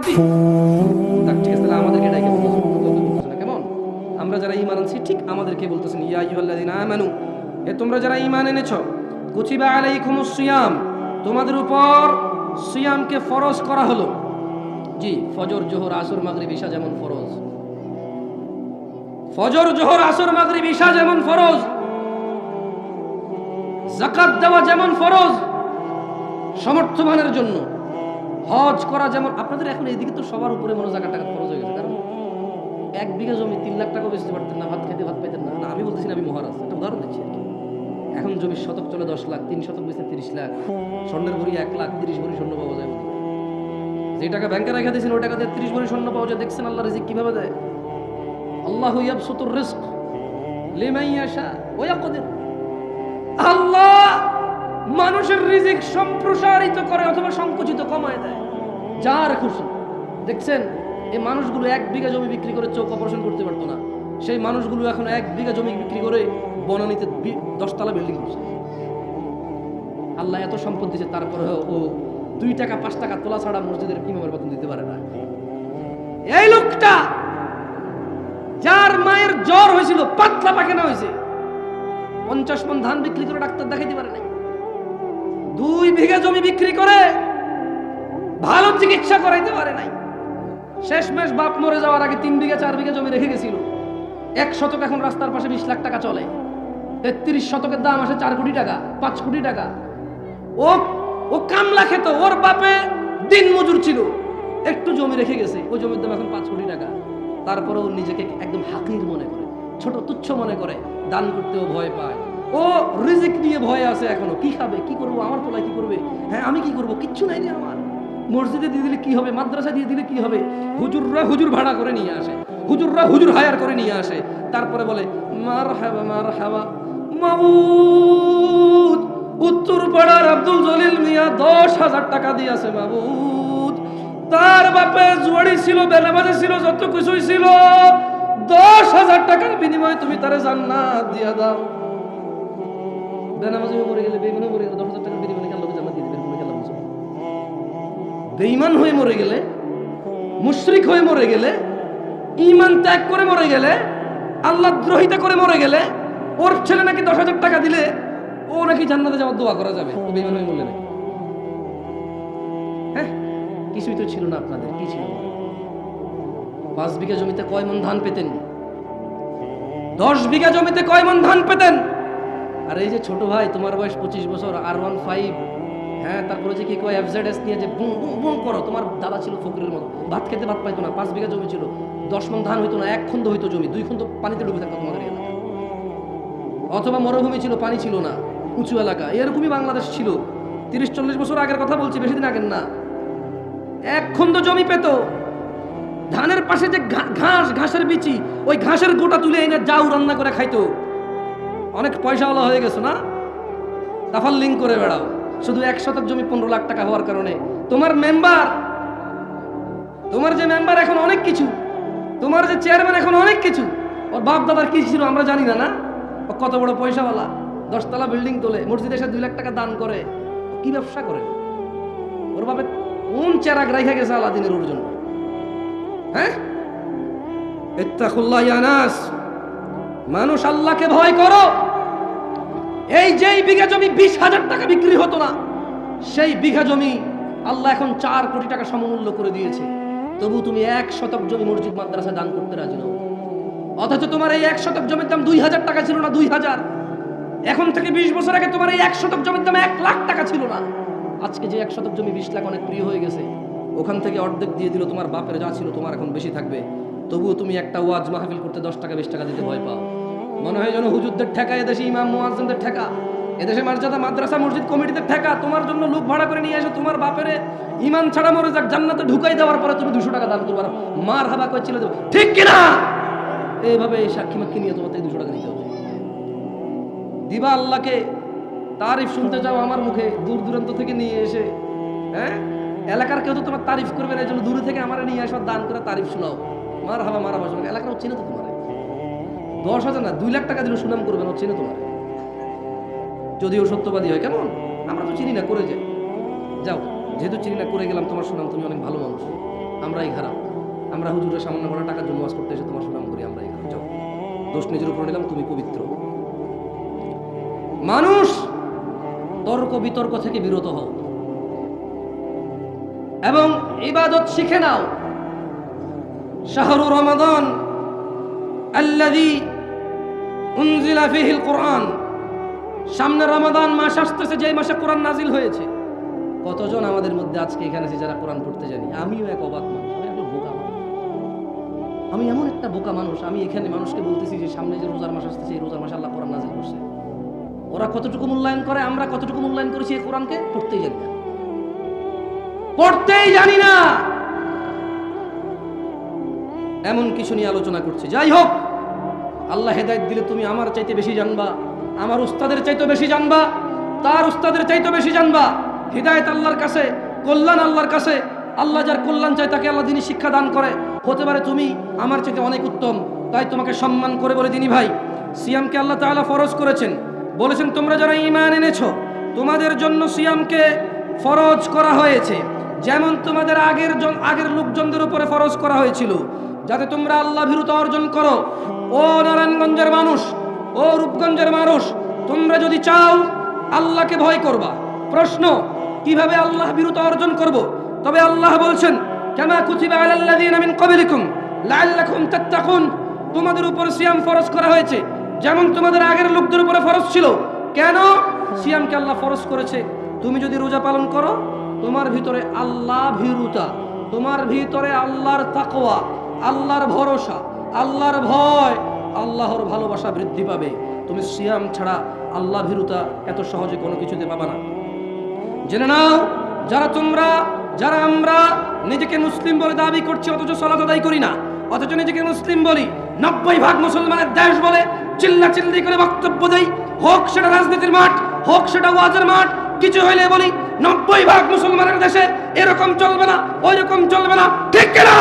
প্রতি। ঠিক আছে, আমাদেরকে ডাইকে বলতেছে না কেমন? আমরা যারা ঈমান আনছি ঠিক আমাদেরকে বলতেছেন, ইয়া আইয়ুহাল্লাযীনা আমানু, এ তোমরা যারা ঈমান এনেছো, কুতিবা আলাইকুমুস সিয়াম, তোমাদের উপর সিয়ামকে ফরজ করা হলো। জি, ফজর জোহর আসর মাগরিব ইশা যেমন ফরজ, ফজর জোহর আসর মাগরিব ইশা যেমন ফরজ, যাকাত দেওয়া যেমন ফরজ সমর্থবানের জন্য, হজ করা যেমন। আপনাদের এখন এইদিকে তো সবার উপরে মনে জাকাত টাকা ফরজ হয়ে গেছে, কারণ 1 বিঘা জমি 3 লাখ টাকা বেচতে পারতেন না, ভাত খেতে ভাত পাইতেন না। আমি বলতেছি না আমি মহারাজ, একটা উদাহরণ দিচ্ছি আর কি। এখন জমির শতক চলে 10 লাখ, 3 শতক বেচে 30 লাখ, স্বর্ণের ভরি 1 লাখ, 30 ভরি স্বর্ণ পাওয়া যায়। যে টাকা ব্যাংকে রেখে দিয়েছেন ওই টাকা দিয়ে 30 ভরি স্বর্ণ পাওয়া যায়। দেখছেন আল্লাহ রিজিক কিভাবে দেয়? আল্লাহু ইয়াবসুতুর রিজক লিমান ইয়াশা ওয়া ইয়াকদির। আল্লাহ মানুষের রিজিক সম্প্রসারিত করে অথবা সংকুচিত কমায় দেয় যার খুশি। দেখছেন এই মানুষগুলো 1 বিঘা জমি বিক্রি করে চোখ অপারেশন করতে পারতো না, সেই মানুষগুলো এখন 1 বিঘা জমি বিক্রি করে বনানীতে 10 তলা বিল্ডিং করছে। আল্লাহ এত সম্পদ দিয়েছে, তারপরে ও 2 টাকা 5 টাকা তোলা ছাড়া মসজিদের ইমামের বেতন দিতে পারে না। এই লোকটা যার মায়ের জ্বর হয়েছিল, পাতলা পায়খানা হয়েছে, 50 মণ ধান বিক্রি করে ডাক্তার দেখাইতে পারে নাই, 2 বিঘা জমি বিক্রি করে ভালো চিকিৎসা করাইতে পারে নাই। শেষমেশ বাপ মরে যাওয়ার আগে 3 বিঘা 4 বিঘা জমি রেখে গেছিল। 1 শতক এখন রাস্তার পাশে 20 লাখ টাকা চলে। 33 শতকের দাম আসে 4 কোটি টাকা, 5 কোটি টাকা। ও কামলা খেত, ওর বাপে দিন মজুর ছিল, একটু জমি রেখে গেছে, ওই জমির দাম এখন 5 কোটি টাকা। তারপরেও নিজেকে একদম হাকির মনে করে, ছোট তুচ্ছ মনে করে, দান করতেও ভয় পায়। ও রিজিক নিয়ে ভয় আছে এখনো, কি খাবে, কি করবো, আমার পোলায় কি করবে, হ্যাঁ আমি কি করবো, কিচ্ছু নাই রে আমার। মসজিদে দিয়ে দিলে কি হবে, মাদ্রাসা দিয়ে দিলে কি হবে, হুজুররা হুজুর ভাড়া করে নিয়ে আসে, হুজুররা হুজুর হায়ার করে নিয়ে আসে, তারপরে বলে মারহাবা মারহাবা মাবুদ। উত্তর পাড়ার আব্দুল জলিল মিয়া 10,000 টাকা দিয়েছে মাবুদ। তার বাপে জুয়ারি ছিল, বেনামাজি ছিল, যত কিছুই ছিল, 10,000 টাকার বিনিময়ে তুমি তারে জান্নাত দিয়া দাও। বেনামাজি মরে গেলে, বেঈমান মরে গেলে 10,000 টাকার বিনিময়ে আল্লাহ জান্নাত দিয়ে দিবেন। বেঈমান হয়ে মরে গেলে, মুশরিক হয়ে মরে গেলে, ঈমান ত্যাগ করে মরে গেলে, আল্লাহ দ্রোহিতা করে মরে গেলে, ওর ছেলে নাকি 10,000 টাকা দিলে ও নাকি জান্নাতে যাওয়ার দোয়া করা যাবে। ও বেঈমান হয়ে মরলে নাকি? হ্যাঁ, কিছুই তো ছিল না আপনাদের, কি ছিল? 5 বিঘা জমিতে কয় মণ ধান পেতেন? 10 বিঘা জমিতে কয় মণ ধান পেতেন? আর এই যে ছোট ভাই, তোমার বয়স 25 বছর, R15, হ্যাঁ, তারপরে যে কি কয় FZS নিয়ে যে বুম বুম বুম করো, তোমার দাদা ছিল ফকিরের মতো, ভাত খেতে ভাত পাইতো না, 5 বিঘা জমি ছিল, 10 মণ ধান হইতো না, 1 খন্ড হইতো জমি, 2 খন্ড পানিতে ডুবে থাকতো তোমাদের এলাকা। অথবা মরুভূমি ছিল, পানি ছিল না, উঁচু এলাকা। এরকমই বাংলাদেশ ছিল 30-40 বছর আগের কথা বলছি, বেশি দিন আগের না। 1 খন্ড জমি পেত, ধানের পাশে যে ঘাসের বিচি, ওই ঘাসের গোটা তুলে এনে জাউ রান্না করে খাইতো। অনেক পয়সাওয়ালা হয়ে গেছো না, তাফাল লিঙ্ক করে বেড়াও। শুধু 1 শতক জমি 15 লাখ টাকা হওয়ার কারণে তোমার যে মেম্বার এখন অনেক কিছু, তোমার যে চেয়ারম্যান এখন অনেক কিছু। ওর বাপ দাদার কি ছিল আমরা জানি না, না? ও কত বড় পয়সাওয়ালা, 10 তলা বিল্ডিং তোলে, মসজিদে এসে 2 লাখ টাকা দান করে। কি ব্যবসা করে? ওর বাপে কোন চেরাগ রাইখা গেছে আলাদিনের ওর জন্য? হ্যাঁ, ইত্তাকুল্লাহ ইয়া নাস, মানুষ আল্লাহকে ভয় করো। এই যেই বিঘা জমি 20,000 টাকা বিক্রি হতো না, সেই বিঘা জমি আল্লাহ এখন 4 কোটি টাকা সমমূল্য করে দিয়েছে। তবু তুমি 1 শতক জমি মসজিদ মাদ্রাসা দান করতে রাজি নও। অথচ তোমার এই 1 শতক জমির দাম 2,000 টাকা ছিল না, 2,000। এখন থেকে 20 বছর আগে তোমার এই 1 শতক জমির দাম 1 লাখ টাকা ছিল না। আজকে যে 1 শতক জমি 20 লাখ অনেক প্রিয় হয়ে গেছে, ওখান থেকে অর্ধেক দিয়ে দিল, তোমার বাপের যা ছিল তোমার এখন বেশি থাকবে। তবুও তুমি একটা ওয়াজ মাহফিল করতে 10 টাকা 20 টাকা দিতে ভয় পাও। মনে হয় যেন হুজুরদের ঠেকা, এদেশে ইমাম মুয়াজ্জিনদের ঠেকা, এদেশে মর্যাদা মাদ্রাসা মসজিদ কমিটিদের ঠেকা। তোমার জন্য লোক ভাড়া করে নিয়ে এসে তোমার বাপের ইমান ছাড়া মরে যাক, জান্নাতে ঢুকাই দেওয়ার পরে তুমি 200 টাকা দান করবে, মার হাবা করে ছিল দেবো, ঠিক কিনা? এইভাবে সাক্ষী মাক্ষী নিয়ে তোমার থেকে 200 টাকা দিতে হবে। দিবা আল্লাহকে তারিফ শুনতে যাও আমার মুখে, দূর দূরান্ত থেকে নিয়ে এসে, হ্যাঁ, এলাকার কেউ তো তোমার তারিফ করবে না, এই জন্য দূরে থেকে আমার নিয়ে আসো, দান করে তারিফ শোনাও, মার হাবা এলাকার চিনে তো তোমার 10,000 না 2 লাখ টাকা দিলে সুনাম করবে না, চিনে তোমার, যদিও সত্যবাদী হয়। কেমন? আমরা তো চিনি না, করে যাই, যাও, যেহেতু চিনি না করে গেলাম, তোমার সুনাম, তুমি অনেক ভালো মানুষ। আমরাই খারাপ, আমরা হুজুরের সামান্য করা টাকার জন্য ওয়াজ করতে এসে তোমার সুনাম করি, আমরাই খারাপ। যাও, দোষ নিজের উপর নিলাম, তুমি পবিত্র। মানুষ তর্ক বিতর্ক থেকে বিরত হও এবং ইবাদত শিখে নাও। শাহরু রমাদান আল্লাযী উনজিলা ফীহিল কুরআন, সামনে রমাদান মাস আসতেছে, যে মাসে কোরআন নাজিল হয়েছে। কতজন আমাদের মধ্যে আজকে এখানে আছে যারা কোরআন পড়তে জানি? আমিও এক অবাক মানুষ, আমি একটা বোকা মানুষ, আমি এমন একটা বোকা মানুষ। আমি এখানে মানুষকে বলতেছি যে সামনে যে রোজার মাস আসতেছে, এই রোজার মাসে আল্লাহ কোরআন নাজিল করছে। ওরা কতটুকু মূল্যায়ন করে, আমরা কতটুকু মূল্যায়ন করেছি এই কোরআনকে? পড়তেই জানি না, পড়তেই জানি না। এমন কিছু নিয়ে আলোচনা করছি। যাই হোক, আল্লাহ হেদায়েত দিলে তুমি আমার চাইতে বেশি জানবা, আমার উস্তাদের চাইতে বেশি জানবা, তার উস্তাদের চাইতে বেশি জানবা। হিদায়াত আল্লাহর কাছে, কল্যাণ আল্লাহর কাছে। আল্লাহ যার কল্যাণ চায় তাকে আল্লাহ দিনী শিক্ষা দান করে। হতে পারে তুমি আমার চাইতে অনেক উত্তম, তাই তোমাকে সম্মান করে বলে দিনী ভাই, সিয়ামকে আল্লাহ তাআলা ফরজ করেছেন। বলেছেন তোমরা যারা ঈমান এনেছো তোমাদের জন্য সিয়ামকে ফরজ করা হয়েছে, যেমন তোমাদের আগের লোকজনদের উপরে ফরজ করা হয়েছিল, যাতে তোমরা আল্লাহ ভীরুতা অর্জন করো। ও নারায়ণগঞ্জের মানুষ, ও রূপগঞ্জের মানুষ, তোমরা যদি চাও আল্লাহকে ভয় করবা। প্রশ্ন, কিভাবে আল্লাহ ভীরুতা অর্জন করব? তবে আল্লাহ বলছেন কামা কুতিবা আলাল্লাযীনা মিন ক্বাবলিকুম লাআল্লাকুম তাত্তাকুন, তোমাদের উপর সিয়াম ফরজ করা হয়েছে যেমন তোমাদের আগের লোকদের উপরে ফরজ ছিল। কেন সিয়ামকে আল্লাহ ফরজ করেছে? তুমি যদি রোজা পালন করো, তোমার ভিতরে আল্লাহ ভীরুতা, তোমার ভিতরে আল্লাহর তাকওয়া, আল্লাহর ভরসা, আল্লাহর ভয়, আল্লাহর ভালোবাসা বৃদ্ধি পাবে। তুমি সিয়াম ছাড়া আল্লাহ ভীরুতা এত সহজে কোনো কিছুতে পাবা না। জেনে নাও, যারা আমরা নিজেকে মুসলিম বলে দাবি করছি অথচ সালাত আদায় করি না, অথচ নিজেকে মুসলিম বলি, 90% মুসলমানের দেশ বলে চিল্লাচিল্লি করে বক্তব্য দেই, হোক সেটা রাজনীতির মাঠ, হোক সেটা ওয়াজের মাঠ, কিছু হইলে বলি 90% মুসলমানের দেশে এরকম চলবে না, ওই রকম চলবে না, ঠিক কিনা?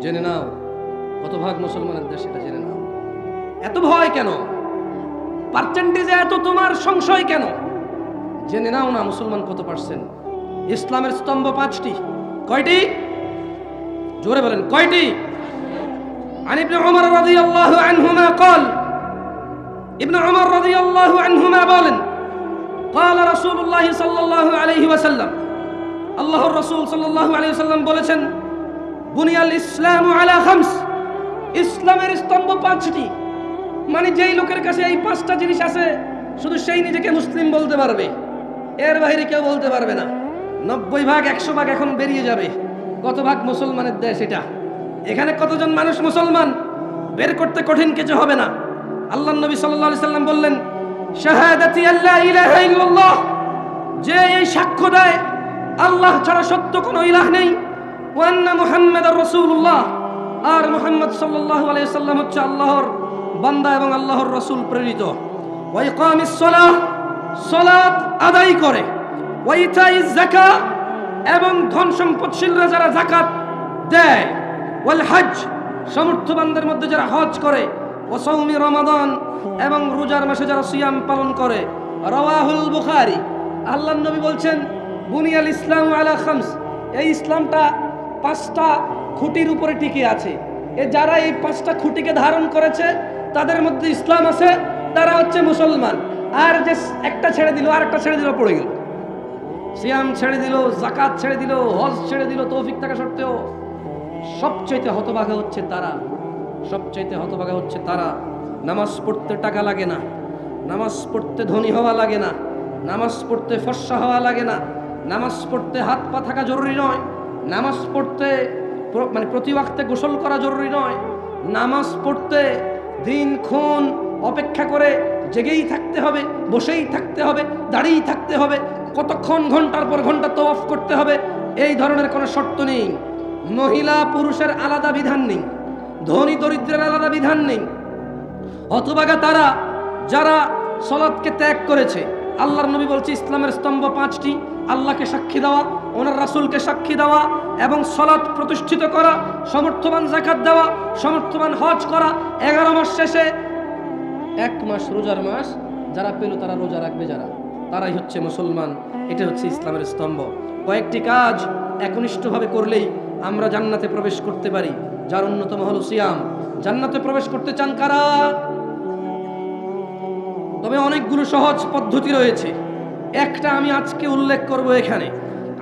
জেনে নাও কত ভাগ মুসলমানের দেশ, এটা জেনে নাও। এত ভয় কেন? পার্সেন্টেজে এত তোমার সংশয় কেন? জেনে নাও না মুসলমান কত পার্সেন্ট। ইসলামের স্তম্ভ 5টি। কয়টি? জোরে বলেন, কয়টি? عن ابن عمر رضي الله عنهما قال, ابن عمر رضي الله عنهما বলেন, قال رسول الله صلى الله عليه وسلم, আল্লাহর রাসূল সাল্লাল্লাহু আলাইহি ওয়াসাল্লাম বলেছেন, বুনিয়াল ইসলামু আলা খামস, ইসলামের স্তম্ভ 5টি। মানে যেই লোকের কাছে এই 5টা জিনিস আছে শুধু সেই নিজেকে মুসলিম বলতে পারবে, এর বাইরে কেউ বলতে পারবে না। 90% 100% এখন বেরিয়ে যাবে। কত ভাগ মুসলমানের দেশ এটা? এখানে কতজন মানুষ মুসলমান বের করতে কঠিন কিছু হবে না। আল্লাহর নবী সাল্লাল্লাহু আলাইহি সাল্লাম বললেন, শাহাদাতি আল্লা ইলাহা ইল্লাল্লাহ, যে এই সাক্ষ্য দেয় আল্লাহ ছাড়া সত্য কোনো ইলাহ নেই, ওয়া আন্না মুহাম্মাদার রাসূলুল্লাহ, আর মুহাম্মদ সাল্লাল্লাহু আলাইহি সাল্লাম হচ্ছে আল্লাহর বান্দা এবং আল্লাহর রাসূল প্রেরিত। ওয়া ইকামিস সালাহ, সালাত আদায় করে, ওয়া ইতাইজ যাকাত, এবং ধন সম্পদশীলরা যারা যাকাত দেয়, ওয়াল হজ, সমর্থবানদের মধ্যে যারা হজ করে, ওয়া সাওমি রমাদান, এবং রোজার মাসে যারা সিয়াম পালন করে। রাওয়াহুল বুখারী। আল্লাহর নবী বলছেন, বুনিয়াল ইসলামু আলা খামস, এই ইসলামটা 5টা খুঁটির উপরে টিকে আছে। যারা এই 5টা খুঁটিকে ধারণ করেছে তাদের মধ্যে ইসলাম আছে, তারা হচ্ছে মুসলমান। আর যে একটা ছেড়ে দিল, আর একটা ছেড়ে দিল, পড়ে গেল। সিয়াম ছেড়ে দিল, যাকাত ছেড়ে দিল, হজ ছেড়ে দিল, তৌফিক থাকা সত্ত্বেও সবচাইতে হতভাগা হচ্ছে তারা, সবচাইতে হতভাগা হচ্ছে তারা। নামাজ পড়তে টাকা লাগে না, নামাজ পড়তে ধনী হওয়া লাগে না, নামাজ পড়তে ফর্সা হওয়া লাগে না, নামাজ পড়তে হাত পা থাকা জরুরি নয়, নামাজ পড়তে প্রতি ওয়াক্তে গোসল করা জরুরি নয়, নামাজ পড়তে দিনক্ষণ অপেক্ষা করে জেগেই থাকতে হবে, বসেই থাকতে হবে, দাঁড়িয়েই থাকতে হবে, কতক্ষণ ঘন্টার পর ঘন্টা তওয়াফ করতে হবে, এই ধরনের কোনো শর্ত নেই। মহিলা পুরুষের আলাদা বিধান নেই, ধনী দরিদ্রের আলাদা বিধান নেই। হতভাগা তারা যারা সালাতকে ত্যাগ করেছে। আল্লাহর নবী বলছে ইসলামের স্তম্ভ 5টি, আল্লাহকে সাক্ষী দেওয়া, ওনার রাসূলকে সাক্ষী দেওয়া এবং সালাত প্রতিষ্ঠিত করা, সমর্থবান যাকাত দেওয়া, সমর্থবান হজ করা, 11 মাস শেষে 1 মাস রোজার মাস যারা পেল তারা রোজা রাখবে, যারা তারাই হচ্ছে মুসলমান। এটা হচ্ছে ইসলামের স্তম্ভ। কয়েকটি কাজ একনিষ্ঠভাবে করলেই আমরা জান্নাতে প্রবেশ করতে পারি, যার অন্যতম হলো সিয়াম। জান্নাতে প্রবেশ করতে চান কারা? তবে অনেকগুলো সহজ পদ্ধতি রয়েছে, একটা আমি আজকে উল্লেখ করব এখানে।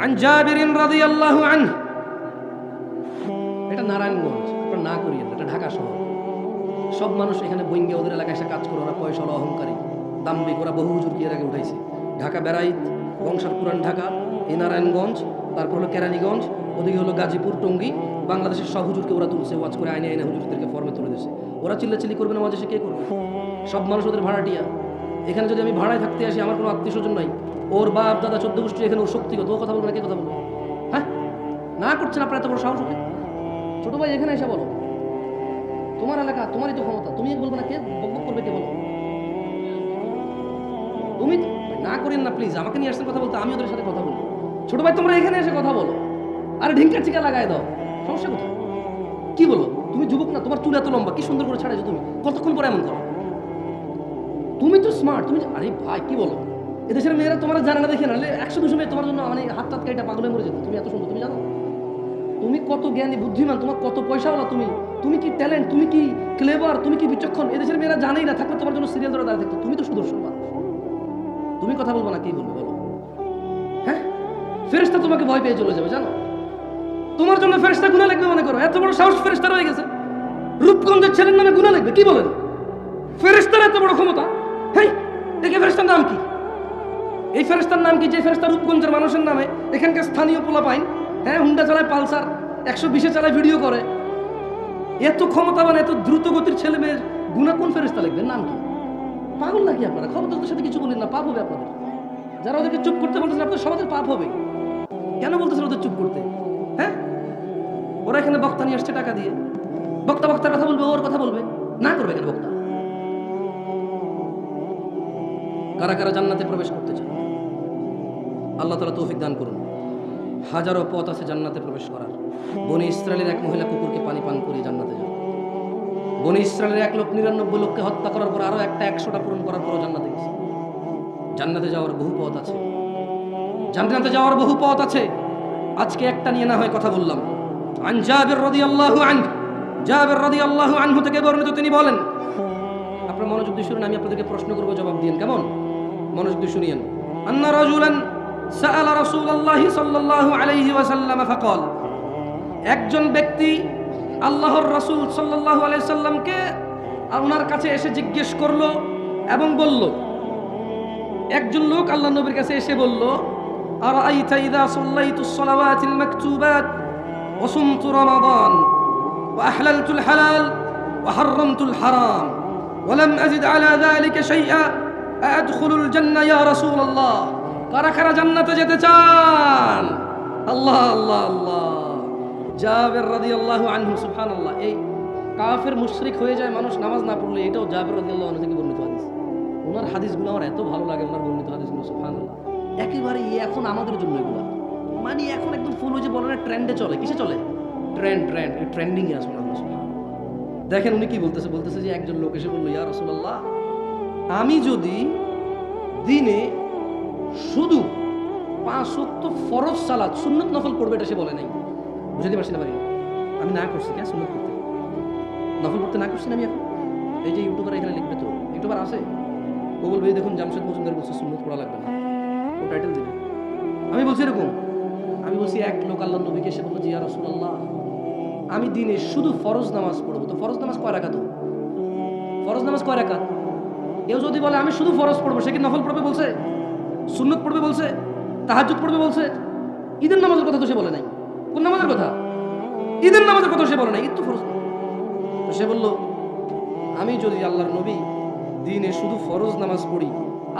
আন জাবিরিন রাদিয়াল্লাহু আনহু, এটা নারায়ণগঞ্জ, আপনারা না করিয়েন, এটা ঢাকা শহর। সব মানুষ এখানে বইঙ্গে ওদের এলাকায় এসে কাজ করে, ওরা পয়সা অহংকারী দাম্ভিক, ওরা বহু হুজুরকে এর আগে উঠাইছে। ঢাকা বেড়াইত, বংশাল পুরান ঢাকা, এই নারায়ণগঞ্জ, তারপর হলো কেরানীগঞ্জ, ওদিকে হলো গাজীপুর, টঙ্গী, বাংলাদেশের সব হুজুরকে ওরা তুলছে, ওয়াজ করে আইনে আইনে হুজুরদেরকে ফর্মে তুলে দিয়েছে। ওরা চিল্লাচিল্লি করবে না, ওয়াজ এসে কে করবে? সব মানুষ ওদের ভাড়াটিয়া। এখানে যদি আমি ভাড়ায় থাকতে আসি, আমার কোনো আত্মীয় স্বজন নাই, ওর বাপ দাদা 14 গোষ্ঠী এখানে, ওর শক্তিগত, ও কথা বলবে না, কে কথা বলবে? হ্যাঁ, না করছেন আপনার এত বড় সাহস ওকে? ছোট ভাই এখানে এসে বলো, তোমার এলাকা, তোমারই তো ক্ষমতা, তুমি বলবে না, কে বকবক করবে, কে বলো? তুমি না করেন না প্লিজ, আমাকে নিয়ে আসতে কথা বলতে, আমি ওদের সাথে কথা বলবো। ছোট ভাই তোমরা এখানে এসে কথা বলো, আরে ঢিঙ্কার চিকা লাগাই দাও, সমস্যা কোথায়? কি বলো? তুমি যুবক না, তোমার চুল এত লম্বা, কি সুন্দর করে ছাড়াইছো তুমি, কতক্ষণ পরে এমন করো? তুমি তো স্মার্ট, তুমি, আরে ভাই কি বলো? এদেশের মেয়েরা তোমার জানে না, দেখে না 100-200 মেয়ে তোমার জন্য মানে হাত টাত কাইটা পাগলে মরে যেত, তুমি এত সুন্দর, তুমি জানো? তুমি কত জ্ঞানী বুদ্ধিমান, তোমার কত পয়সাওয়ালা, তুমি কি ট্যালেন্ট, তুমি কি ক্লেভার, তুমি কি বিচক্ষণ, এদেশের মেয়েরা জানেই না, থাকলে তোমার জন্য সিরিয়াল ধরে দাঁড়িয়ে থাকতো। তুমি তো সুদর্শন মানুষ, তুমি কথা বলবো না, কি বলবে বলো? হ্যাঁ, ফেরেশতা তোমাকে ভয় পেয়ে চলে যাবে, জানো? তোমার জন্য ফেরেশতা গুনাহ লিখবে মনে করো, এত বড় সাহস ফেরেশতার হয়ে গেছে। রূপগঞ্জের ছেলের নামে গুনাহ লিখবে, কি বলেন? ফেরেশতার এত বড় ক্ষমতা! হেই, দেখে ফেরেশতার নাম কি? এই ফেরেশতার নাম কি যে ফেরেশতা রূপগঞ্জের মানুষের নামে এখানকার স্থানীয় পোলা পাইন, হ্যাঁ, হুন্ডা চালায়, পালসার 120-এ চালায়, ভিডিও করে। এত ক্ষমতাবান, এত দ্রুত গতির ছেলে মেয়ের গুনাহ কোন ফেরেশতা লিখবে? নাম কি? পাগল নাকি আপনারা? ক্ষমতার সাথে কিছু বলেন না, পাপ হবে আপনাদের। যারা ওদেরকে চুপ করতে বলতেছেন, আপনাদের সমাজের পাপ হবে। কেন বলতেছেন ওদের চুপ করতে? হ্যাঁ, ওরা এখানে বক্তা নিয়ে আসছে টাকা দিয়ে, বক্তার কথা বলবে, ওর কথা বলবে, না করবে কেন বক্তা? কারা কারা জান্নাতে প্রবেশ করতে চান? আল্লাহ তাআলা তৌফিক দান করুন। হাজারো পথ আছে জান্নাতে প্রবেশ করার। বনি ইসরায়েলের এক মহিলা কুকুরকে পানি পান করে জান্নাতে যান। বনি ইসরায়েলের 1 লোক 99 লোককে হত্যা করার পর আরো একটা 100টা পূরণ করার পর জান্নাতে গেছে। জান্নাতে যাওয়ার বহু পথ আছে, জান্নাতে যাওয়ার বহু পথ আছে। আজকে একটা নিয়ে না হয় কথা বললাম। আন জাবির রাদিয়াল্লাহু আনহু, জাবির রাদিয়াল্লাহু আনহু থেকে বর্ণিত, তিনি বলেন, আপনারা মনোযোগ দিয়ে শুনুন, আমি আপনাদেরকে প্রশ্ন করব, জবাব দিন, কেমন? মনোযোগ দিয়ে শুনিয়েন। আন্না রাজুলান সাআলা রাসূলুল্লাহ সাল্লাল্লাহু আলাইহি ওয়াসাল্লাম ফাকাল, একজন ব্যক্তি আল্লাহর রাসূল সাল্লাল্লাহু আলাইহি সাল্লামকে ওনার কাছে এসে জিজ্ঞেস করলো এবং বলল, একজন লোক আল্লাহ নবীর কাছে এসে বলল, আরাআইতা ইযা সাল্লাইতুস সালাওয়াতিল মাকতুবাত ওয়া সুমতু রমাদান ওয়া আহলালতুল হালাল ওয়া হাররামতুল হারাম ওয়া লাম আযিদ আলা যালিকা শাইআ আদখুলুল জান্নাহ ইয়া রাসূলুল্লাহ। কারা কারা জান্নাতে যেতে চান? আল্লাহ আল্লাহ আল্লাহ। জাবির রাদিয়াল্লাহু আনহু, সুবহানাল্লাহ। এই কাফের মুশরিক হয়ে যায় মানুষ নামাজ না পড়লে, এটাও জাবির রাদিয়াল্লাহু আনহু থেকে বর্ণিত হাদিস। ওনার হাদিসগুলো আমার এত ভালো লাগে, ওনার বর্ণিত হাদিসগুলো, সুবহানাল্লাহ। একেবারে এখন আমাদের জন্য এগুলো, মানে এখন একদম ফুল হয়ে যে বলে না, ট্রেন্ডে চলে। কিসে চলে? ট্রেন্ডিং এ আছে ওনার। দেখেন উনি কি বলতেছে যে একজন লোক এসে বলল, ইয়া রাসূলুল্লাহ, আমি যদি দিনে শুধু 5 ওয়াক্ত ফরজ সালাত, সুন্নত নফল পড়বে, এটা সে বলে নাই। বুঝতে পারছি না ভাই, আমি না করছি কেন সুন্নত পড়তে, নফল পড়তে না করছি না আমি এখন। এই যে ইউটিউবার এখানে লিখবে, তো ইউটিউবার আছে, ও বলবে দেখুন জামশেদ মজুমদার বলছে সুন্নত পড়া লাগবে না, ও টাইটেল দিবে। আমি বলছি এরকম, আমি বলছি এক লোক আল্লাহর নবীকে এসে বলল, ইয়া রাসূলুল্লাহ, আমি দিনে শুধু ফরজ নামাজ পড়বো। তো ফরজ নামাজ কয় রাকাত? ফরজ নামাজ কয় রাকাত? কেউ যদি বলে আমি শুধু ফরজ পড়বো, সে কি নফল পড়বে বলছে? সুন্নত পড়বে বলছে? তাহাজ্জুদ পড়বে বলছে? ঈদের নামাজের কথা তো সে বলে নাই। কোন নামাজের কথা? ঈদের নামাজের কথা সে বলে নাই, ঈদ তো ফরজ। তো সে বলল, আমি যদি আল্লাহর নবী দিনে শুধু ফরজ নামাজ পড়ি,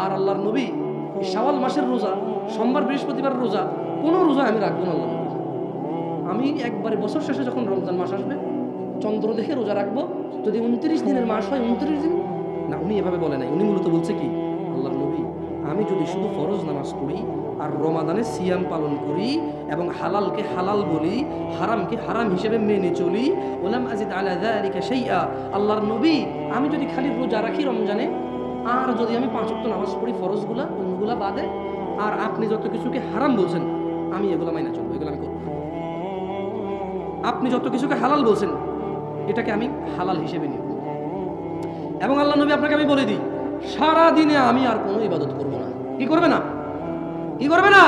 আর আল্লাহর নবী শাওয়াল মাসের রোজা, সোমবার বৃহস্পতিবার রোজা, কোনো রোজা আমি রাখবো না আল্লাহ নবী। আমি একবারে বছর শেষে যখন রমজান মাস আসবে, চন্দ্র দেখে রোজা রাখবো। যদি 29 দিনের মাস হয় 29 দিন না। উনি এভাবে বলে নাই, উনি মূলত বলছে কি, আল্লাহর নবী, আমি যদি শুধু ফরজ নামাজ পড়ি আর রমাদানে সিয়াম পালন করি এবং হালালকে হালাল বলি, হারামকে হারাম হিসেবে মেনে চলি, ওলাম আজিদ আলা যালিকা শাইআ, আল্লাহর নবী, আমি যদি খালি রোজা রাখি রমজানে, আর যদি আমি 5 ওয়াক্ত নামাজ পড়ি ফরজগুলা, অন্যগুলা বাদে, আর আপনি যত কিছুকে হারাম বলছেন আমি এগুলো মাইনা চলবো, এগুলো আমি করবো। আপনি যত কিছুকে হালাল বলছেন এটাকে আমি হালাল হিসেবে নিব। এবং আল্লাহ নবী আপনাকে আমি বলে দিই, সারা দিনে আমি আর কোনো ইবাদত করব না। কি করবে না? কি করবে না?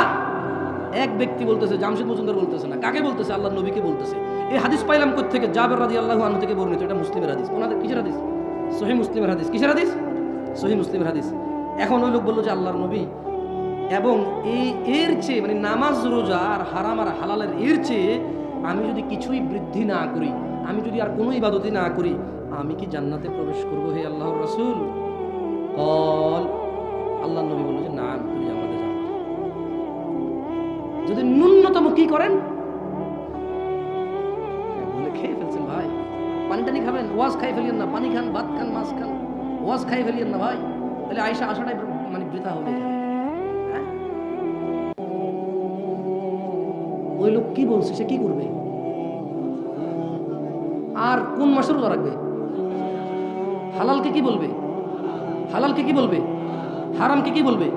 এক ব্যক্তি বলতেছে, জামশেদ মজুমদার বলতেছে না, কাকে বলতেছে? আল্লাহ নবীকে বলতেছে। এই হাদিস পাইলাম কোত্থেকে? জাবের রাদিয়াল্লাহু আনহু থেকে বর্ণিত। এটা মুসলিমের হাদিস। ওনাদের কিসের হাদিস? সহিহ মুসলিমের হাদিস। কিসের হাদিস? সহিহ মুসলিমের হাদিস। এখন ওই লোক বললো যে আল্লাহর নবী, এবং এর চেয়ে মানে নামাজ রোজা আর হারাম আর হালালের এর চেয়ে আমি যদি কিছুই বৃদ্ধি না করি, আমি যদি আর কোনো ইবাদতই না করি, আমি কি জান্নাতে প্রবেশ করবো হে আল্লাহর রাসূল? আল্লাহ নবী বলল যে না, তুমি জান্নাতে যাও যদি ন্যূনতম কি করেন। বলে খেয়ে ফেলছেন ভাই, পানি টানি খাবেন, ওয়াজ খাই ফেলিয়েন না, পানি খান, ভাত খান, মাছ খান, ওয়াজ খাই ফেলিয়েন না ভাই, তাহলে আয়েশা আসাটাই মানে বৃথা হবে। ওই লোক কি বলছে, সে কি করবে? আর কোন মাসে রোজা রাখবে? হালালকে কি বলবে? হালালকে কি বলবে? হারামকে কি বলবে?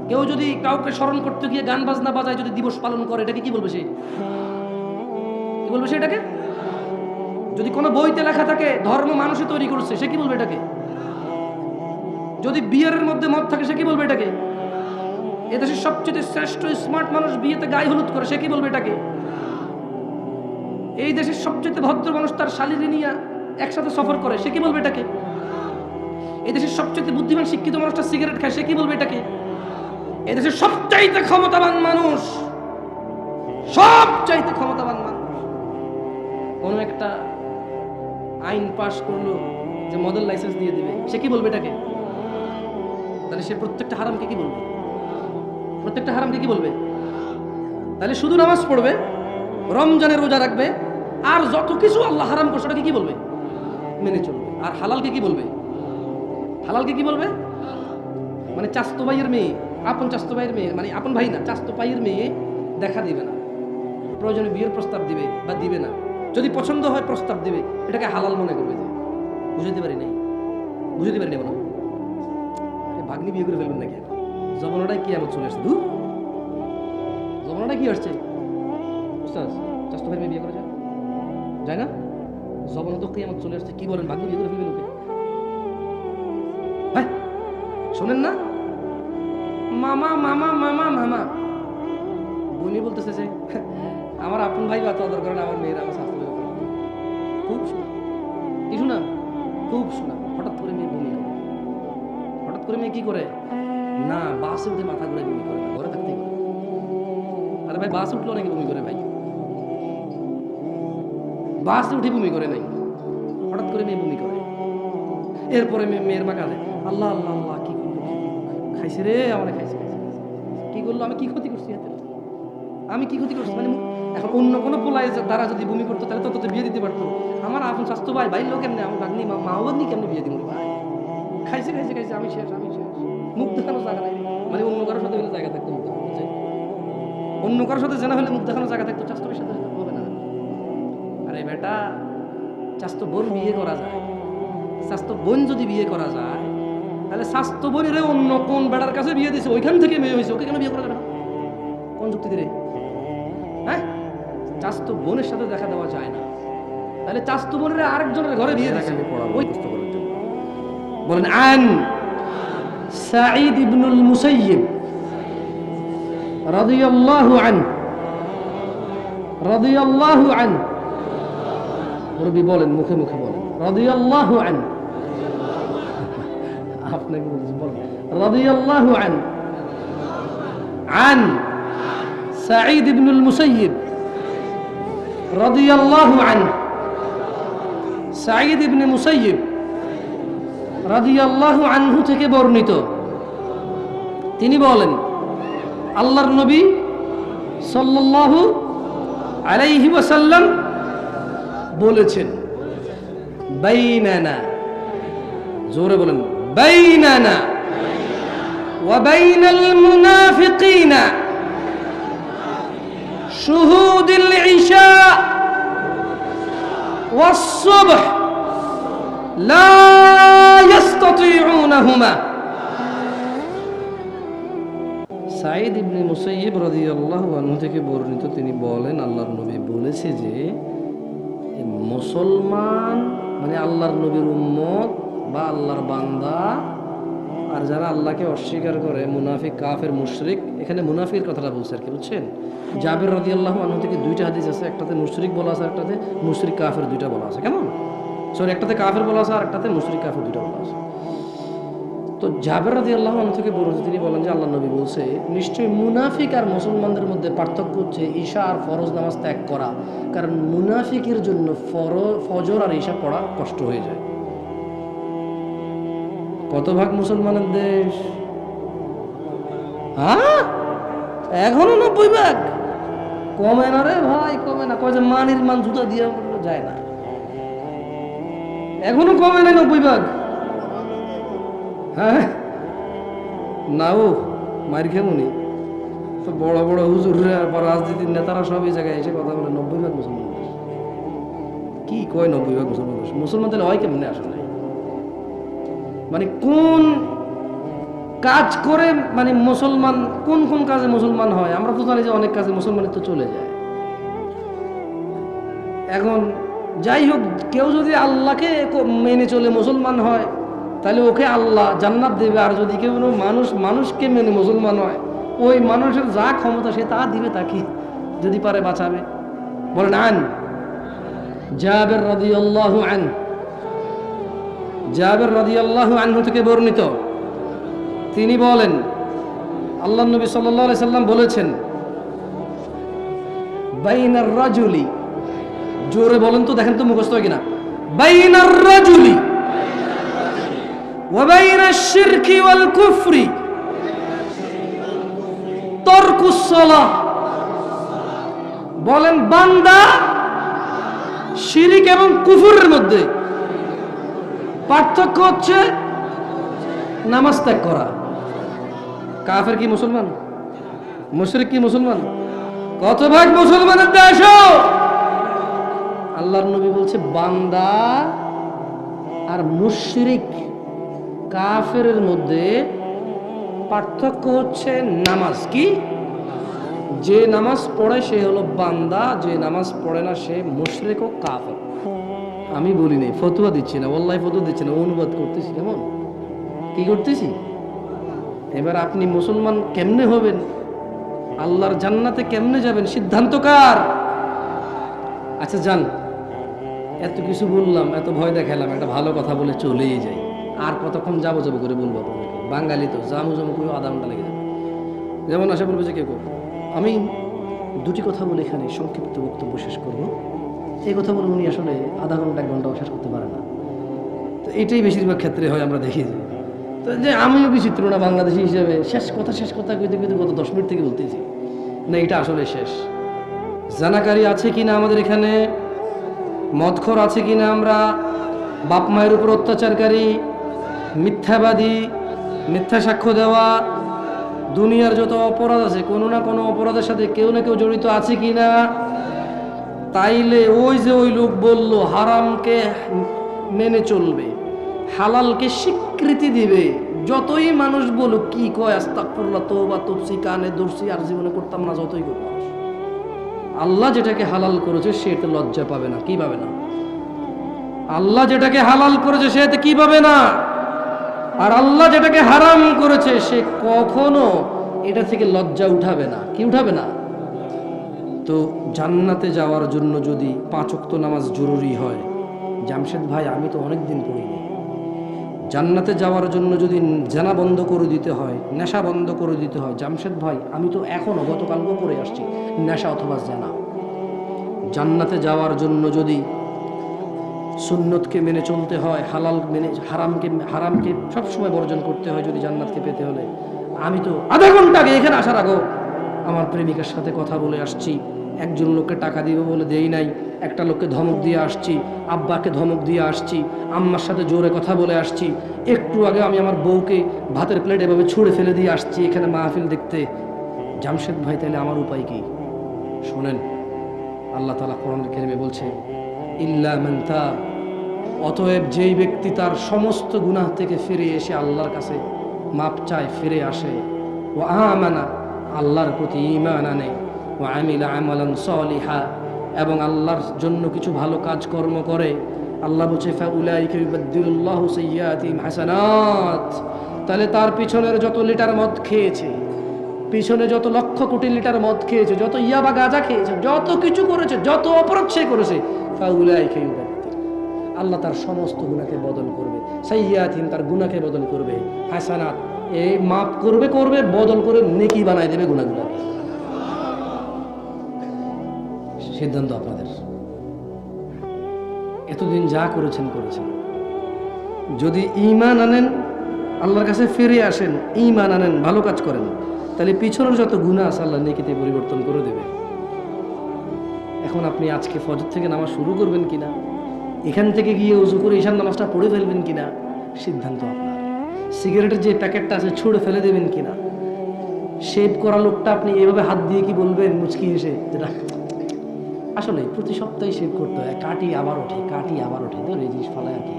কেউ যদি কাউকে স্মরণ করতে গিয়ে গান বাজনা বাজায় যদি দিবস পালন করে, এটাকে কি বলবে? সে কি বলবে? সে এটাকে যদি কোনো বইতে লেখা থাকে ধর্ম মানুষই তৈরি করছে, সে কি বলবে এটাকে? যদি বিয়ের মধ্যে মত থাকে, সে কি বলবে এটাকে? এদেশের সবচেয়ে শ্রেষ্ঠ স্মার্ট মানুষ বিয়েতে গায়ে হলুদ করে, সে কি বলবে এটাকে? এই দেশের সবচেয়ে ভদ্র মানুষ তার শালীরে নিয়ে একসাথে সফর করে, সে কি বলবে এটাকে? এই দেশের সবচেয়ে বুদ্ধিমান শিক্ষিত মানুষটা সিগারেট খায়, সে কি বলবে এটাকে? এই দেশের সবচাইতে ক্ষমতাবান মানুষ, সবচাইতে ক্ষমতাবান মানুষ কোন একটা আইন পাশ করলো যে মডেল লাইসেন্স দিয়ে দিবে, সে কি বলবে এটাকে? তাহলে সে প্রত্যেকটা হারামকে কি বলবে? প্রত্যেকটা হারামকে কি বলবে? তাহলে শুধু নামাজ পড়বে, রমজানের রোজা রাখবে, আর যত কিছু আল্লাহ হারাম করছে ওটাকে কি বলবে? মেনে চলবে। আর হালালকে কি বলবে? হালালকে কি বলবে? মানে চাস্তো ভাইয়ের মেয়ে, আপন চাস্তো ভাইয়ের মেয়ে, মানে আপন ভাই না, চাস্তো ভাইয়ের মেয়ে দেখা দিবে না, প্রয়োজনে বিয়ের প্রস্তাব দিবে বা দিবে না, যদি পছন্দ হয় প্রস্তাব দিবে, এটাকে হালাল মনে করবে। বুঝতে পারি নাই, বুঝতে পারি নাই বলো, ভাগ্নি বিয়ে করে ফেলবেন নাকি? জমানাটাই কি এমন চলে আসছে, দূর জমানাটা কি আসছে? চাস্তো ভাইয়ের মেয়ে বিয়ে করা যায় না? জমানা তো কি এমন চলে আসছে, কি বলেন? ভাগ্নি বিয়ে করে ফেলবেন লোকে? হ্যাঁ শোনেন না, মামা মামা মামা মামা বনি বলতেছে যে আমার আপন ভাই বা তদর করেন, আমার মেয়েরা আমার স্বাস্থ্য খুব শোনা, কি শোনা, খুব শোনা। হঠাৎ করে মেয়ে বমি করে, হঠাৎ করে মেয়ে কি করে না, বাসে উঠে মাথা ঘুরে বমি করে না, ঘরে থাকতেই করে। আরে ভাই বাসে উঠলো নাকি বমি করে? ভাই বাসে উঠে বমি করে নাই, হঠাৎ করে মেয়ে বমি করে। এরপরে মেয়ের মা কাঁদে, আল্লাহ আল্লাহ আল্লাহ, কি খাইছে রে, আমার খাইছে, কি করলো, আমি কি ক্ষতি করছি, আমি কি ক্ষতি করছি? মানে এখন অন্য কোনো পোলায় তারা যদি বমি করতো তাহলে তত বিয়ে দিতে পারতো। আমার আপন স্বাস্থ্য ভাই ভাই লোক কেমনে, আমার ভাগ্নি মা ভাগ্নি কেমনে বিয়ে দিব? ভাই খাইছে খাইছে খাইছে, আমি শেষ, আমি শেষ, মুখ দেখানোর জায়গা নাই। মানে অন্য কারোর সাথে হলে জায়গা থাকতো, অন্য কারোর সাথে জানা হলে মুখ দেখানোর জায়গা থাকতো, স্বাস্থ্য ভাইয়ের সাথে হবে না। আরে বেটা, স্বাস্থ্য বোন বিয়ে করা যায়, স্বাস্থ্য বোন যদি বিয়ে করা যায়, তাহলে স্বাস্থ্য বোনের অন্য কোন বেড়ার কাছে বিয়ে দিয়েছে, ওইখান থেকে মেয়ে হয়েছে, ওকে কেন বিয়ে করা যাবে? কোন যুক্তি দিয়ে? হ্যাঁ, চাস্তো বোনের সাথে দেখা দেওয়া যায় না, তাহলে চাস্তো বোনের আরেকজনের ঘরে বিয়ে দিয়েছে। বলেন আন সাঈদ ইবনুল মুসাইয়িব রাদিয়াল্লাহু আনহু, রাদিয়াল্লাহু আনহু, নবী বলেন, মুখে মুখে বলেন রাদিয়াল্লাহু আনহু, আপনাকে বলেন রাদিয়াল্লাহু আনহু, আন সাঈদ ইবনুল মুসাইয়িব রাদিয়াল্লাহু আনহু, সাঈদ ইবনে মুসাইয়িব রাদিয়াল্লাহু আনহু থেকে বর্ণিত, তিনি বলেন আল্লাহর নবী সাল্লাল্লাহু আলাইহি ওয়াসাল্লাম বলেছেন, বাইনানা, জোরে বলেন, বাইনানা ওয়া বাইনাল মুনাফিকিনা শুহুদুল ইশা ওয়াস সুবহ লা ইস্তাতিউনাহুমা। সাঈদ ইবনে মুসাইয়িব রাদিয়াল্লাহু আনহু থেকে বর্ণিত, তিনি বলেন আল্লাহর নবী বলেছে যে মুসলমান মানে আল্লাহর নবীর উম্মত বা আল্লাহর বান্দা, আর যারা আল্লাহকে অস্বীকার করে মুনাফিক, কাফের, মুশরিক, এখানে মুনাফিকের কথাটা বলছে আর কি, বুঝছেন? জাবের রাদিয়াল্লাহু আনহু থেকে দুইটা হাদিস আছে, একটাতে মুশরিক বলা আছে, একটাতে মুশরিক কাফের দুইটা বলা আছে। কেমন? সরি, একটাতে কাফের বলা আছে আর একটাতে মুশরিক কাফের দুইটা বলা আছে। তো জাবের রাদিয়াল্লাহু আনহু থেকে বলেছে, তিনি বলেন যে আল্লাহ নবী বলছে নিশ্চয়ই মুনাফিক আর মুসলমানদের মধ্যে পার্থক্য হচ্ছে ঈশা আর ফরজ নামাজ ত্যাগ করা। কারণ মুনাফিকের জন্য ফজর আর ঈশা পড়া কষ্ট হয়ে যায়। কত ভাগ মুসলমানের দেশ? হ্যাঁ, এখনো 90 ভাগ। কমে না রে ভাই, কমে না। কয় যে মানির মান জুতা দিয়ে যায় না, এখনো কমে নাই 90 ভাগ। হ্যাঁ, নাও মার খেমুনি তো বড় বড় হুজুররা বা রাজনীতির নেতারা সব এই জায়গায় এসে কথা বলে 90 ভাগ মুসলমান দেশ। কি কয় 90 ভাগ মুসলমান দেশ? মুসলমান তাহলে হয় কেমনে আসলে? মানে কোন কাজ করে মানে মুসলমান, কোন কোন কাজে মুসলমান হয়? আমরা তো জানি যে অনেক কাজে মুসলমানের তো চলে যায়। এখন যাই হোক, কেউ যদি আল্লাহকে মেনে চলে মুসলমান হয় তাহলে ওকে আল্লাহ জান্নাত দেবে। আর যদি কেউ মানুষকে মেনে মুসলমান হয়, ওই মানুষের যা ক্ষমতা সে তা দিবে তাকে, যদি পারে বাঁচাবে। বলেন আন জাবের রাদিয়াল্লাহু আনহু, জাবের রাদিয়াল্লাহু আনহু থেকে বর্ণিত, তিনি বলেন আল্লাহর নবী সাল্লাল্লাহু আলাইহি সাল্লাম বলেছেন বাইনার রাজুলি, জোরে বলেন তো, দেখেন তো মুখস্থ হয় কিনা, বাইনার রাজুলি ওয়া বাইনাশ শিরকি ওয়াল কুফরি তারকুস সালাহ। বলেন বান্দা শিরক এবং কুফরের মধ্যে পার্থক্য হচ্ছে নামাজ ত্যাগ করা। কাফের কি মুসলমান? মুশরিক কি মুসলমান? কত ভাগ মুসলমানের দেশ? আল্লাহর নবী বলছে বান্দা আর মুশরিক কাফেরের মধ্যে পার্থক্য হচ্ছে নামাজ। কি? যে নামাজ পড়ে সে হলো বান্দা, যে নামাজ পড়ে না সে মুশরিক ও কাফের। আমি বলি নাই, ফতোয়া দিচ্ছি না, ওয়াল্লাহি ফতোয়া দিচ্ছি না, অনুবাদ করতেছি। কেমন কি করতেছি? এবার আপনি মুসলমান কেমনে হবেন, আল্লাহর জান্নাতে কেমনে যাবেন, সিদ্ধান্ত কার? আচ্ছা যান, এত কিছু বললাম, এত ভয় দেখালাম, একটা ভালো কথা বলে চলেই যাই। আর কতক্ষণ যাবো যাবো করে বলবো আপনাদেরকে? বাঙালি তো জামু জামু করে আধা ঘন্টা লেগে যাবে। যেমন আসে বলবে যে কেউ আমি দুটি কথা বলে এখানে সংক্ষিপ্ত বক্তব্য শেষ করব। এই কথা বলে উনি আসলে আধা ঘন্টা 1 ঘন্টাও শেষ করতে পারে না। তো এটাই বেশিরভাগ ক্ষেত্রে হয়, আমরা দেখি। তো যে আমিও বিচিত্র না বাংলাদেশি হিসেবে, শেষ কথা কইতে কইতে গত 10 মিনিট থেকে বলতেছি না, এটা আসলে শেষ। জানাকারী আছে কিনা আমাদের এখানে, মদখোর আছে কিনা, আমরা বাপ মায়ের উপর অত্যাচারকারী, মিথ্যাবাদী, মিথ্যা সাক্ষ্য দেওয়া, দুনিয়ার যত অপরাধ আছে কোনো না কোনো অপরাধের সাথে কেউ না কেউ জড়িত আছে কিনা? তাইলে ওই যে ওই লোক বলল হারামকে মেনে চলবে, হালালকে স্বীকৃতি দিবে, যতই মানুষ বলুক কি কয় আস্তাগফিরুল্লাহ, তওবা, তফসি, কানে ধরছি আর জীবনে করতাম না, যতই করব, আল্লাহ যেটাকে হালাল করেছে সে এতে লজ্জা পাবে না। কি পাবে না? আল্লাহ যেটাকে হালাল করেছে সে এতে কি পাবে না? আর আল্লাহ যেটাকে হারাম করেছে সে কখনো এটা থেকে লজ্জা উঠাবে না। কি উঠাবে না? তো জান্নাতে যাওয়ার জন্য যদি 5 ওয়াক্ত নামাজ জরুরি হয়, জামশেদ ভাই আমি তো অনেক দিন পড়িনি, জান্নাতে যাওয়ার জন্য যদি জেনা বন্ধ করে দিতে হয়, নেশা বন্ধ করে দিতে হয়, জামশেদ ভাই আমি তো এখনো গতকালও করে আসছি নেশা অথবা জেনা। জান্নাতে যাওয়ার জন্য যদি সুন্নতকে মেনে চলতে হয়, হালাল মেনে হারামকে সবসময় বর্জন করতে হয় যদি জান্নাতকে পেতে হলে, আমি তো আধা ঘন্টা আগে এখানে আসার আগেও আমার প্রেমিকার সাথে কথা বলে আসছি, একজন লোককে টাকা দিব বলে দেই নাই, একটা লোককে ধমক দিয়ে আসছি, আব্বাকে ধমক দিয়ে আসছি, আম্মার সাথে জোরে কথা বলে আসছি, একটু আগে আমি আমার বউকে ভাতের প্লেট এভাবে ছুঁড়ে ফেলে দিয়ে আসছি এখানে মাহফিল দেখতে। জামশেদ ভাই তাহলে আমার উপায় কি? শোনেন, আল্লাহ তাআলা কোরআনুল কারীমে বলছে ইল্লা মান তাব, অতএব যেই ব্যক্তি তার সমস্ত গুনাহ থেকে ফিরে এসে আল্লাহর কাছে মাপ চায়, ফিরে আসে, ও আমানা, আল্লাহর প্রতি ঈমান আনে, ওয়া আমিলা আমালান সালিহা, এবং আল্লাহর জন্য কিছু ভালো কাজ কর্ম করে, আল্লাহ বলছে ফাউলাইকা ইউবাদদিলুল্লাহু সাইয়্যাতিহিম হাসানাত, তাহলে তার পিছনের যত লিটার মদ খেয়েছে, পিছনে যত লক্ষ কোটি লিটার মদ খেয়েছে, যত ইয়াবা গাঁজা খেয়েছে, যত কিছু করেছে, যত অপরাধ সে করেছে, ফাউলাইকা ইউবাদদিল, আল্লাহ তার সমস্ত গুনাহকে বদল করবে, সাইয়্যাতিহিম, তার গুনাহকে বদল করবে, হাসানাত, এই মাফ করবে করবে বদল করে নেকি বানায় দেবে গুনাহগুলোকে। সিদ্ধান্ত আপনাদের। এতদিন যা করেছেন করেছেন, যদি ঈমান আনেন, আল্লাহর কাছে ফিরে আসেন, ঈমান আনেন, ভালো কাজ করেন, তাহলে পিছনের যত গুনাহ আছে আল্লাহ নেকিতে পরিবর্তন করে দেবে। এখন আপনি আজকে ফজর থেকে নামাজ শুরু করবেন কিনা, এখান থেকে গিয়ে ওযু করে ঈশার নামাজটা পড়ে ফেলবেন কিনা, সিদ্ধান্ত আপনার। সিগারেটের যে প্যাকেটটা আছে ছুঁড়ে ফেলে দেবেন কিনা, শেভ করা লোকটা আপনি এভাবে হাত দিয়ে কি বলবেন মুচকি এসে, যেটা আসলে প্রতি সপ্তাহে শেভ করতে হয়, কাটি আবার ওঠে, কাটি আবার ওঠে, ধর এই জিনিস ফালায় আর কি,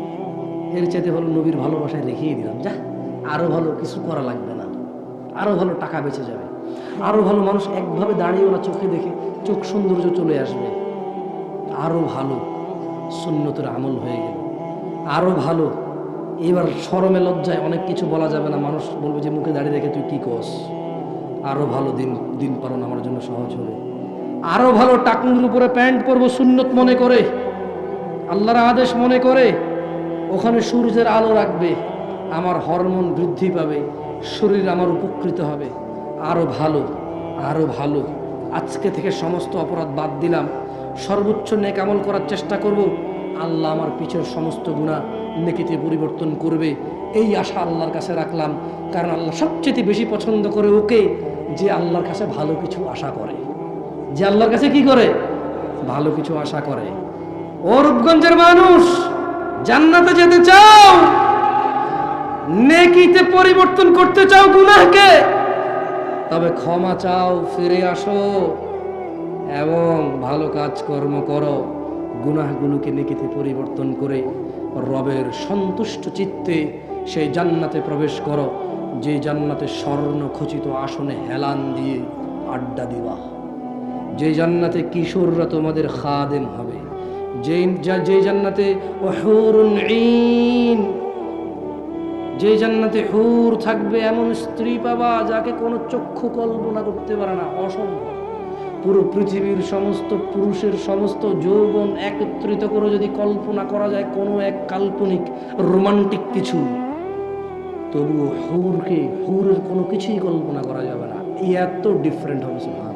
এর চাইতে ভালো নবীর ভালোবাসায় রেখেই দিলাম, যা আরো ভালো কিছু করা লাগবে না, আরো ভালো টাকা বেঁচে যাবে, আরো ভালো মানুষ একভাবে দাঁড়িয়ে ওরা চোখে দেখে চোখ সৌন্দর্য চলে আসবে, আরো ভালো সুন্নতের আমল হয়ে গেল, আরো ভালো। এবার শরমে লজ্জায় অনেক কিছু বলা যাবে না, মানুষ বলবে যে মুখে দাঁড়িয়ে রেখে তুই কি কস, আরো ভালো দিন দিন পালন আমার জন্য সহজ হবে, আরো ভালো টাকনুর উপরে প্যান্ট পরবো সুন্নত মনে করে, আল্লাহর আদেশ মনে করে, ওখানে সূর্যের আলো রাখবে, আমার হরমোন বৃদ্ধি পাবে, শরীর আমার উপকৃত হবে, আরো ভালো, আরো ভালো। আজকে থেকে সমস্ত অপরাধ বাদ দিলাম, সর্বোচ্চ নেক আমল করার চেষ্টা করব, আল্লাহ আমার পিছের সমস্ত গুনাহ নেকিতে পরিবর্তন করবে, এই আশা আল্লাহর কাছে রাখলাম। কারণ আল্লাহ সবচেয়ে বেশি পছন্দ করে ওকে যে আল্লাহর কাছে ভালো কিছু আশা করে, যে আল্লাহর কাছে কি করে, ভালো কিছু আশা করে। ও রূপগঞ্জের মানুষ, জান্নাতে যেতে চাও, নেকিতে পরিবর্তন করতে চাও গুনাহকে, তবে ক্ষমা চাও, ফিরে আসো এবং ভালো কাজ কর্ম করো, গুনাহগুলোকে নেকিতে পরিবর্তন করে রবের সন্তুষ্ট চিত্তে সেই জান্নাতে প্রবেশ করো, যে জান্নাতে স্বর্ণ খচিত আসনে হেলান দিয়ে আড্ডা দিবা, যে জান্নাতে কিশোররা তোমাদের খাদেম হবে, যে জান্নাতে হুরুন ঈন, যে জান্নাতে হুর থাকবে, এমন স্ত্রী পাবা যাকে কোনো চক্ষু কল্পনা করতে পারে না, অসম্ভব। পুরো পৃথিবীর সমস্ত পুরুষের সমস্ত যৌবন একত্রিত করে যদি কল্পনা করা যায় কোনো এক কাল্পনিক রোমান্টিক কিছু, তবুও হুরের কোনো কিছুই কল্পনা করা যাবে না, এত ডিফারেন্ট হবে। সুবহানাল্লাহ।